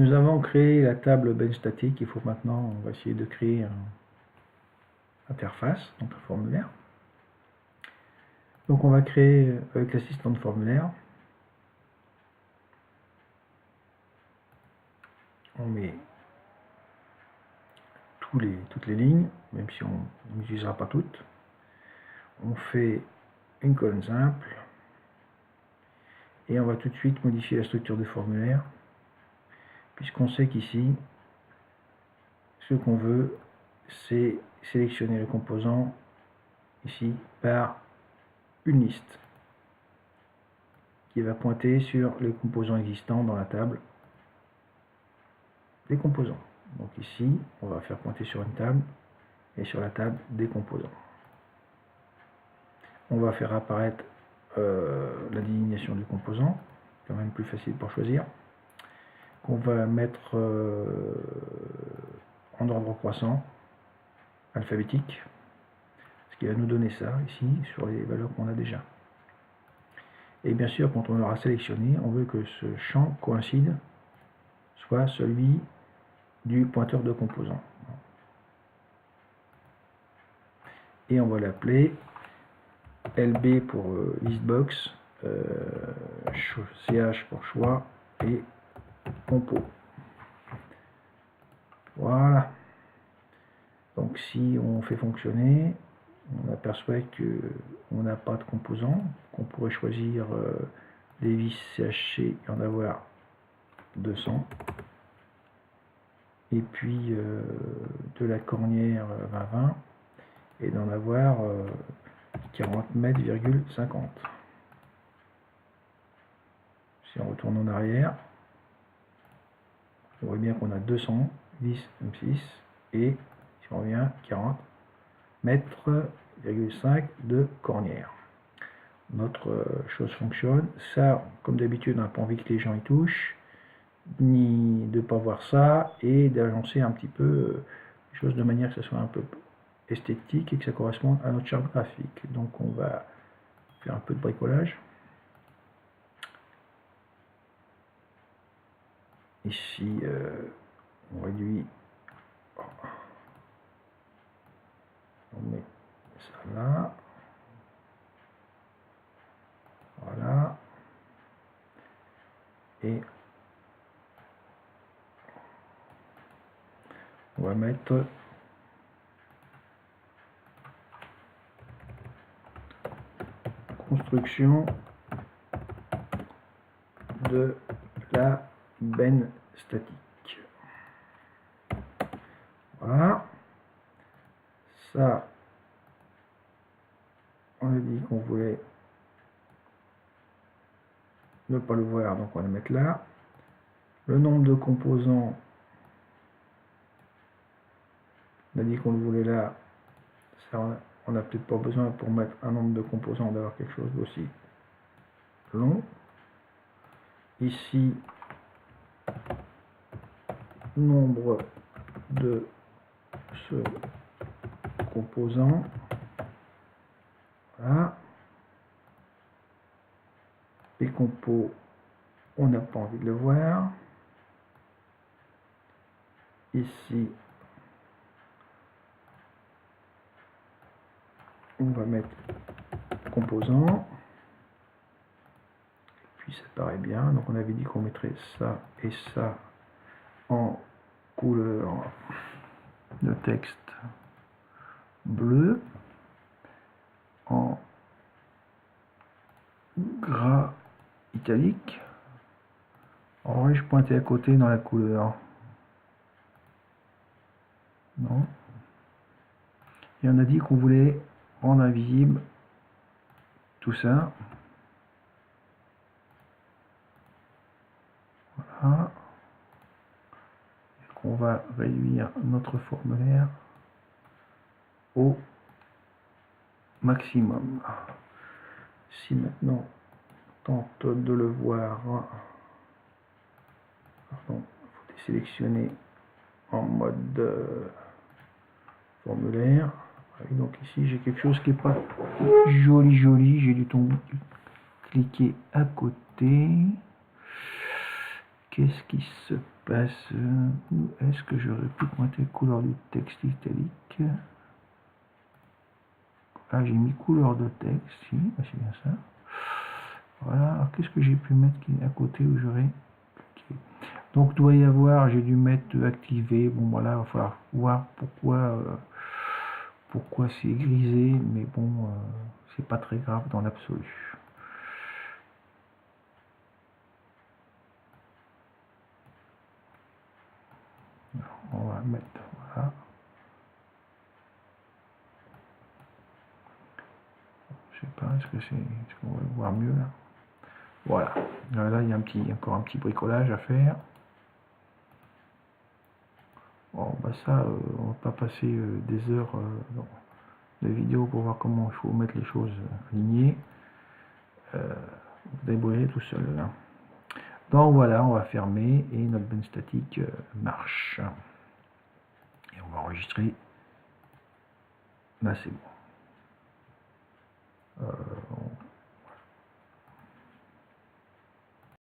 Nous avons créé la table bench statique. Il faut maintenant, on va essayer de créer une interface, donc un formulaire. Donc on va créer avec l'assistant de formulaire. On met toutes les lignes, même si on n'utilisera pas toutes. On fait une colonne simple. Et on va tout de suite modifier la structure du formulaire, puisqu'on sait qu'ici, ce qu'on veut, c'est sélectionner le composant ici par une liste qui va pointer sur les composants existants dans la table des composants. Donc ici, on va faire pointer sur une table et sur la table des composants. On va faire apparaître la désignation du composant, quand même plus facile pour choisir. On va mettre en ordre croissant, alphabétique, ce qui va nous donner ça ici sur les valeurs qu'on a déjà. Et bien sûr, quand on l'aura sélectionné, on veut que ce champ coïncide soit celui du pointeur de composant. Et on va l'appeler LB pour listbox, CH pour choix et compo. Voilà. Donc si on fait fonctionner, on aperçoit qu'on n'a pas de composants, qu'on pourrait choisir des vis CHC et en avoir 200. Et puis de la cornière 20-20 et d'en avoir 40 mètres,50. Si on retourne en arrière, on voit bien qu'on a 200 vis M6 et si on revient 40 mètres,5 de cornière. Notre chose fonctionne. Ça, comme d'habitude, on n'a pas envie que les gens y touchent, ni de ne pas voir ça, et d'agencer un petit peu les choses de manière que ce soit un peu esthétique et que ça corresponde à notre charte graphique. Donc on va faire un peu de bricolage. Ici, on réduit, on met ça là, voilà, et on va mettre construction de la bench statique. Voilà. Ça, on a dit qu'on voulait ne pas le voir, donc on va le mettre là. Le nombre de composants, on a dit qu'on le voulait là. Ça, on n'a peut-être pas besoin pour mettre un nombre de composants d'avoir quelque chose d'aussi long. Ici, nombre de ce composant. Voilà. Les compos, on n'a pas envie de le voir. Ici, on va mettre composant. Puis ça paraît bien. Donc on avait dit qu'on mettrait ça et ça en couleur de texte bleu, en gras italique. Aurais-je pointé à côté dans la couleur? Non. Et on a dit qu'on voulait rendre invisible tout ça. Voilà. Et qu'on va réduire notre formulaire au maximum. Si maintenant on tente de le voir, pardon, il faut désélectionner en mode formulaire. Et donc ici j'ai quelque chose qui n'est pas joli, j'ai dû cliquer à côté. Qu'est-ce qui se passe? Où est-ce que j'aurais pu pointer couleur du texte italique? Ah, j'ai mis couleur de texte, si, c'est bien ça. Voilà, alors qu'est-ce que j'ai pu mettre à côté où j'aurais cliqué? Donc, doit y avoir, j'ai dû mettre activer. Bon, voilà, il va falloir voir pourquoi c'est grisé, mais bon, c'est pas très grave dans l'absolu. On va mettre, voilà. Je sais pas, est-ce qu'on va le voir mieux là? Voilà, là il y a encore un petit bricolage à faire. Bon, bah ça, on va pas passer des heures de vidéo pour voir comment il faut mettre les choses alignées. Vous débrouillez tout seul. Là. Donc voilà, on va fermer et notre ben statique marche. Et on va enregistrer. Là c'est bon.